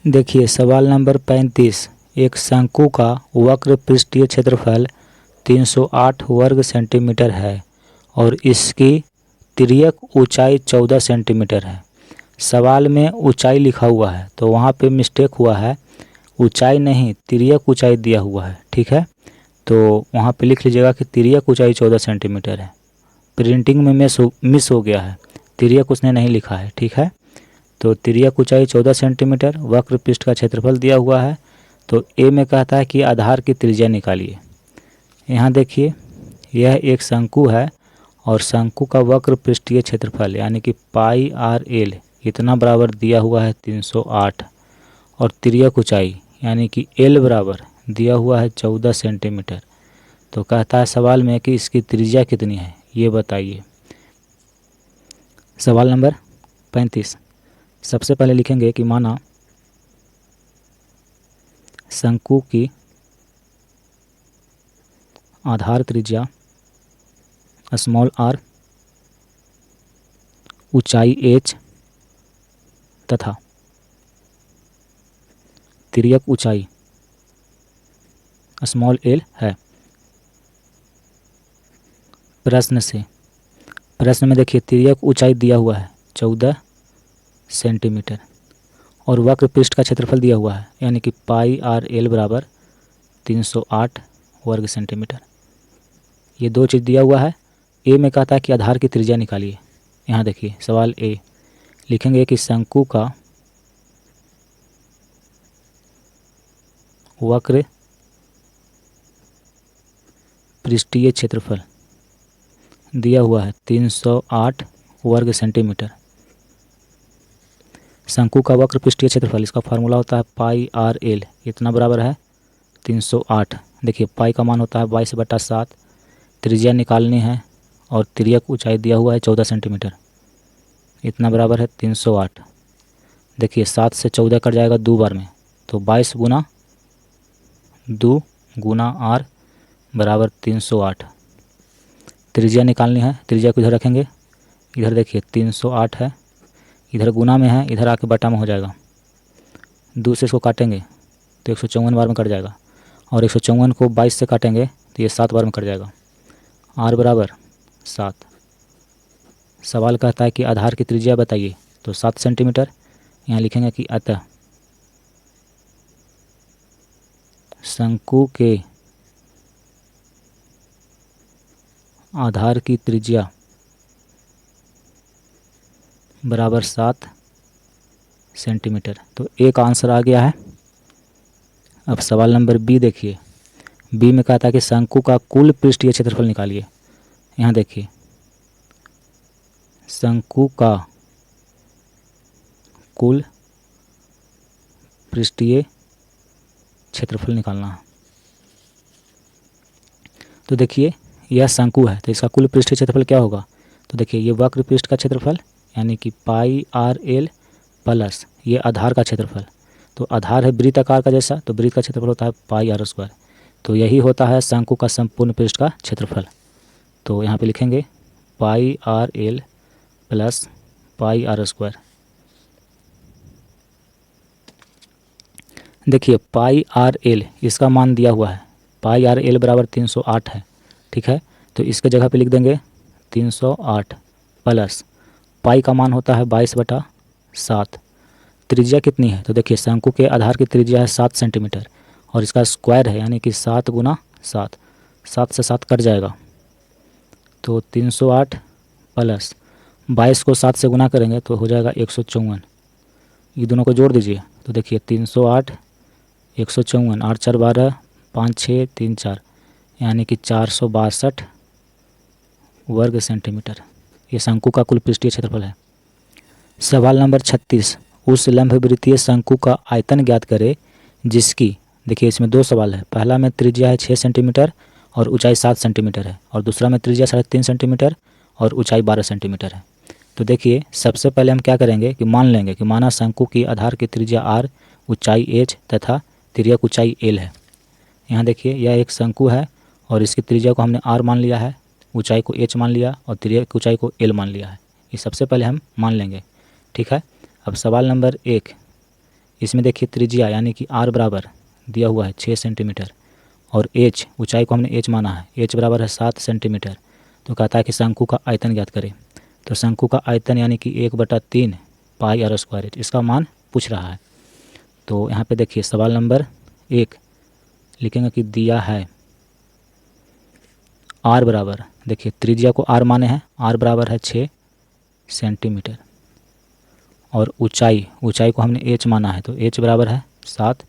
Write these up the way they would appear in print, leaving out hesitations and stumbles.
देखिए सवाल नंबर 35। एक शंकु का वक्र पृष्ठीय क्षेत्रफल 308 वर्ग सेंटीमीटर है और इसकी तिर्यक ऊंचाई 14 सेंटीमीटर है। सवाल में ऊंचाई लिखा हुआ है तो वहाँ पे मिस्टेक हुआ है, ऊंचाई नहीं तिर्यक ऊंचाई दिया हुआ है। ठीक है, तो वहाँ पे लिख लीजिएगा कि तिर्यक ऊंचाई 14 सेंटीमीटर है। प्रिंटिंग में मिस हो गया है, तिर्यक उसने नहीं लिखा है। ठीक है, तो तिर्यक ऊंचाई 14 सेंटीमीटर, वक्र पृष्ठ का क्षेत्रफल दिया हुआ है। तो ए में कहता है कि आधार की त्रिज्या निकालिए। यहाँ देखिए यह एक शंकु है और शंकु का वक्र पृष्ठीय क्षेत्रफल यानी कि पाई आर एल इतना बराबर दिया हुआ है 308 और तिर्यक ऊंचाई यानी कि एल बराबर दिया हुआ है 14 सेंटीमीटर। तो कहता है सवाल में कि इसकी त्रिज्या कितनी है ये बताइए। सवाल नंबर 35। सबसे पहले लिखेंगे कि माना शंकु की आधार त्रिज्या स्मॉल आर, ऊंचाई एच तथा तिर्यक ऊंचाई स्मॉल एल है। प्रश्न में देखिए तिर्यक ऊंचाई दिया हुआ है 14 सेंटीमीटर और वक्र पृष्ठ का क्षेत्रफल दिया हुआ है यानी कि पाई आर एल बराबर 308 वर्ग सेंटीमीटर। ये दो चीज़ दिया हुआ है। ए में कहता है कि आधार की त्रिज्या निकालिए। यहाँ देखिए सवाल ए लिखेंगे कि शंकु का वक्र पृष्ठीय क्षेत्रफल दिया हुआ है 308 वर्ग सेंटीमीटर। शंकु का वक्र पृष्ठीय क्षेत्रफल इसका फार्मूला होता है पाई आर एल इतना बराबर है 308। देखिए पाई का मान होता है 22/7, त्रिज्या निकालनी है और तिर्यक ऊंचाई दिया हुआ है 14 सेंटीमीटर इतना बराबर है 308। देखिए 7 से 14 कट जाएगा 2 बार में, तो 22 गुना 2 गुना आर बराबर 308। त्रिज्या निकालनी है, त्रिज्या को इधर रखेंगे, इधर देखिए 308 है, इधर गुना में है, इधर आके बटा में हो जाएगा। 2 से इसको काटेंगे तो 154 बार में कट जाएगा और 154 को 22 से काटेंगे तो ये 7 बार में कट जाएगा। आर बराबर 7। सवाल कहता है कि आधार की त्रिज्या बताइए, तो 7 सेंटीमीटर। यहाँ लिखेंगे कि अतः शंकु के आधार की त्रिज्या बराबर 7 सेंटीमीटर। तो एक आंसर आ गया है। अब सवाल नंबर बी देखिए। बी में कहता है कि शंकु का कुल पृष्ठीय क्षेत्रफल निकालिए। यहाँ देखिए शंकु का कुल पृष्ठीय क्षेत्रफल निकालना है। तो देखिए यह शंकु है तो इसका कुल पृष्ठीय क्षेत्रफल क्या होगा। तो देखिए ये वक्र पृष्ठ का क्षेत्रफल यानी कि पाई आर एल प्लस ये आधार का क्षेत्रफल। तो आधार है वृत्ताकार का जैसा, तो वृत्त का क्षेत्रफल होता है पाई आर स्क्वायर। तो यही होता है शंकु का संपूर्ण पृष्ठ का क्षेत्रफल। तो यहाँ पे लिखेंगे pi R L plus pi R square. देखिए पाई आर एल इसका मान दिया हुआ है, पाई आर एल बराबर 308 है। ठीक है, तो इसके जगह पे लिख देंगे 308 प्लस पाई का मान होता है 22/7। त्रिज्या कितनी है, तो देखिए शंकु के आधार की त्रिज्या है 7 सेंटीमीटर और इसका स्क्वायर है यानी कि 7 गुना 7, 7 से 7 कट जाएगा। तो 308 प्लस 22 को 7 से गुना करेंगे तो हो जाएगा 154। ये दोनों को जोड़ दीजिए तो देखिए 308 154, 8 4 12, 5 6 3 4 यानी कि 462 वर्ग सेंटीमीटर ये शंकु का कुल पृष्ठीय क्षेत्रफल है। सवाल नंबर 36। उस लंबवृत्तीय शंकु का आयतन ज्ञात करें जिसकी, देखिए इसमें दो सवाल है। पहला में त्रिज्या है 6 सेंटीमीटर और ऊंचाई 7 सेंटीमीटर है और दूसरा में त्रिज्या 3.5 सेंटीमीटर और ऊंचाई 12 सेंटीमीटर है। तो देखिए सबसे पहले हम क्या करेंगे कि मान लेंगे कि माना शंकु की आधार की त्रिज्या आर, ऊंचाई एच तथा तिर्यक ऊंचाई एल है। यहाँ देखिए यह एक शंकु है और इसकी त्रिज्या को हमने आर मान लिया है, ऊंचाई को एच मान लिया और तिर्यक ऊंचाई को एल मान लिया है। ये सबसे पहले हम मान लेंगे। ठीक है, अब सवाल नंबर 1 इसमें देखिए त्रिज्या यानी कि r बराबर दिया हुआ है 6 सेंटीमीटर और h ऊंचाई को हमने h माना है, h बराबर है 7 सेंटीमीटर। तो कहता है कि शंकु का आयतन ज्ञात करें। तो शंकु का आयतन यानी कि 1/3 पाई r स्क्वायर एच, इसका मान पूछ रहा है। तो यहाँ पे देखिए सवाल नंबर 1 लिखेंगे कि दिया है r बराबर, देखिए त्रिज्या को r माने हैं, r बराबर है 6 सेंटीमीटर और ऊंचाई को हमने h माना है, तो h बराबर है 7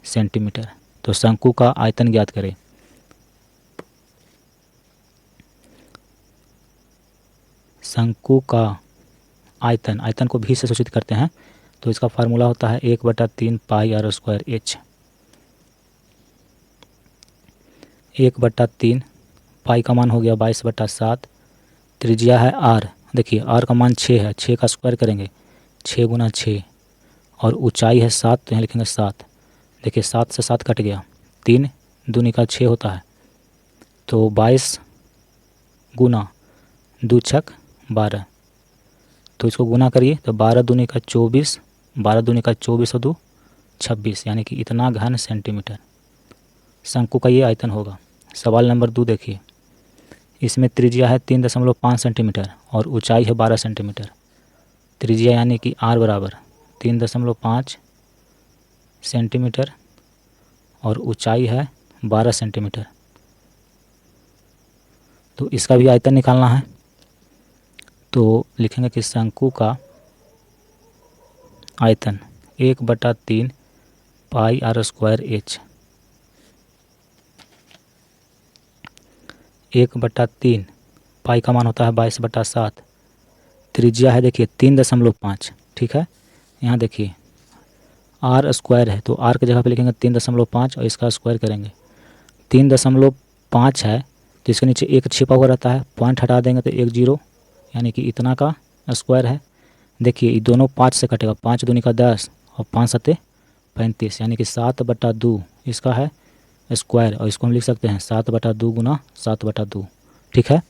सेंटीमीटर। तो शंकु का आयतन ज्ञात करें। शंकु का आयतन को भी से सूचित करते हैं, तो इसका फार्मूला होता है 1/3 पाई r स्क्वायर एच। 1/3 पाई का मान हो गया 22/7, त्रिज्या है r, देखिए r का मान 6 है, 6 का स्क्वायर करेंगे 6 गुना 6 और ऊंचाई है 7, तो यहाँ लिखेंगे 7। देखिए 7 से 7 कट गया, 3 दूनी का 6 होता है, तो 22 गुना 2 छक 12, तो इसको गुना करिए तो 12 दूनी का 24, 12 दूनी का 24 और 2 26, यानी कि इतना घन सेंटीमीटर शंकु का ये आयतन होगा। सवाल नंबर 2 देखिए, इसमें त्रिज्या है 3.5 सेंटीमीटर और ऊंचाई है 12 सेंटीमीटर। त्रिज्या यानी कि r बराबर 3.5 सेंटीमीटर और ऊंचाई है 12 सेंटीमीटर। तो इसका भी आयतन निकालना है, तो लिखेंगे कि शंकु का आयतन 1/3 पाई r स्क्वायर एच। 1/3 पाई का मान होता है 22/7, त्रिज्या है देखिए 3.5, ठीक है। यहाँ देखिए r स्क्वायर है, तो r की जगह पे लिखेंगे 3.5 और इसका स्क्वायर करेंगे। 3.5 है तो इसके नीचे एक छिपा हुआ रहता है, पॉइंट हटा देंगे तो 1 0, यानी कि इतना का स्क्वायर है। देखिए ये दोनों 5 से कटेगा, 5 दूनी का 10 और 5 सत्ते 35, यानी कि 7/2 इसका है स्क्वायर, और इसको हम लिख सकते हैं 7/2 गुना 7/2, ठीक है।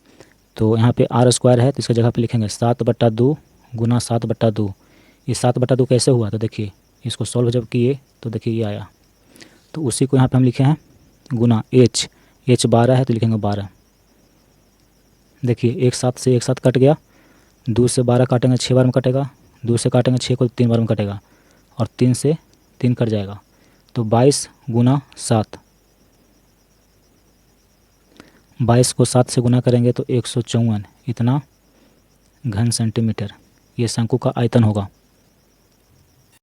तो यहाँ पे r स्क्वायर है तो इसकी जगह पे लिखेंगे 7/2 गुना 7/2। ये 7/2 कैसे हुआ, तो देखिए इसको सॉल्व जब किए तो देखिए ये आया, तो उसी को यहाँ पे हम लिखे हैं गुना h 12 है तो लिखेंगे 12। देखिए एक 7 से एक 7 कट गया, 2 से 12 काटेंगे 6 बार में कटेगा, 2 से काटेंगे 6 को 3 बार में कटेगा और 3 से 3 कट जाएगा, तो 22 गुना 7, 22 को 7 से गुना करेंगे तो 154, इतना घन सेंटीमीटर ये शंकु का आयतन होगा।